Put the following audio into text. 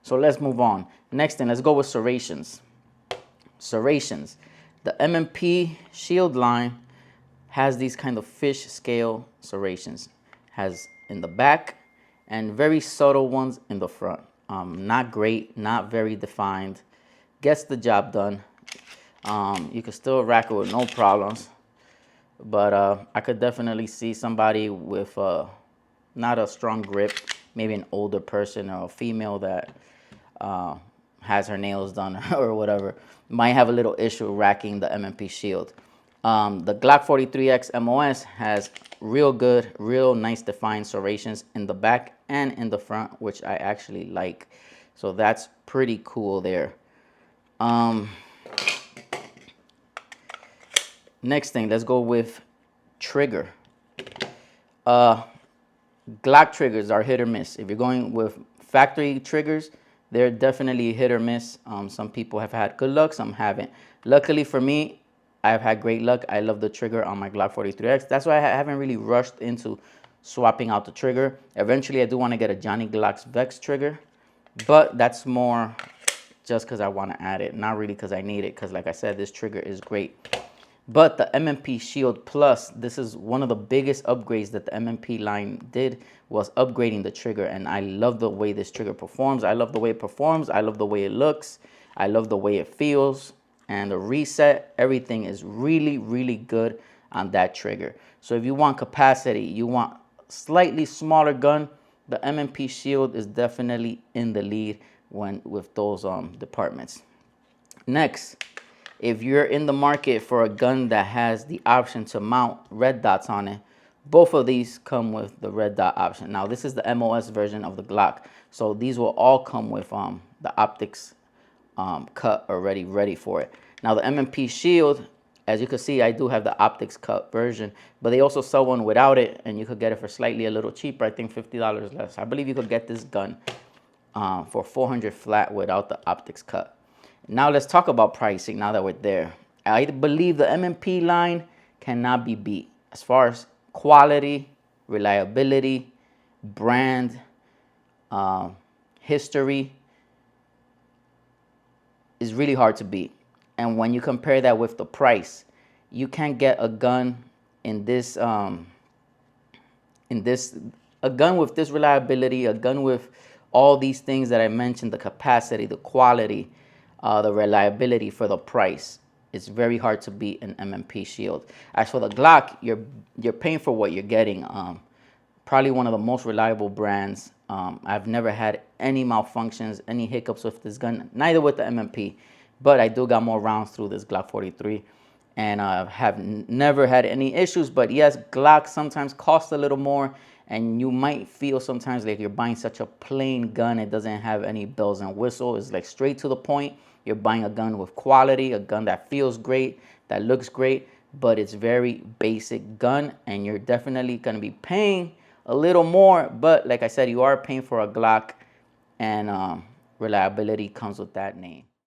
So let's move on. Next thing, let's go with serrations. Serrations. The M&P Shield line has these kind of fish scale serrations. Has in the back and very subtle ones in the front. Not great, not very defined. Gets the job done. You can still rack it with no problems. But I could definitely see somebody with not a strong grip, maybe an older person or a female that has her nails done or whatever, might have a little issue racking the M&P Shield. The Glock 43X Mos has real good, real nice defined serrations in the back and in the front, which I actually like. So that's pretty cool there. Next thing, let's go with trigger. Glock triggers are hit or miss. If you're going with factory triggers, they're definitely hit or miss. Some people have had good luck, some haven't. Luckily for me, I've had great luck. I love the trigger on my Glock 43X. That's why I haven't really rushed into swapping out the trigger. Eventually, I do want to get a Johnny Glock's Vex trigger, but that's more just because I want to add it, not really because I need it, because like I said, this trigger is great. But the M&P Shield Plus, this is one of the biggest upgrades that the M&P line did, was upgrading the trigger. And I love the way this trigger performs. I love the way it performs. I love the way it looks. I love the way it feels. And the reset, everything is really, really good on that trigger. So if you want capacity, you want slightly smaller gun, the M&P Shield is definitely in the lead with those departments. Next, if you're in the market for a gun that has the option to mount red dots on it, both of these come with the red dot option. Now, this is the MOS version of the Glock. So these will all come with the optics cut already ready for it. Now, the M&P Shield, as you can see, I do have the optics cut version, but they also sell one without it, and you could get it for slightly a little cheaper, I think $50 less. I believe you could get this gun for $400 flat without the optics cut. Now let's talk about pricing now that we're there. I believe the M&P line cannot be beat as far as quality, reliability, brand, history is really hard to beat. And when you compare that with the price, you can't get a gun a gun with this reliability, a gun with all these things that I mentioned, the capacity, the quality, the reliability for the price. It's very hard to beat an M&P Shield. As for the Glock, you're paying for what you're getting. Probably one of the most reliable brands. I've never had any malfunctions, any hiccups with this gun, neither with the M&P, but I do got more rounds through this Glock 43, and have never had any issues. But yes, Glock sometimes cost a little more, and you might feel sometimes like you're buying such a plain gun. It doesn't have any bells and whistles. It's like straight to the point. You're buying a gun with quality, a gun that feels great, that looks great, but it's very basic gun, and you're definitely going to be paying a little more. But like I said, you are paying for a Glock, and reliability comes with that name.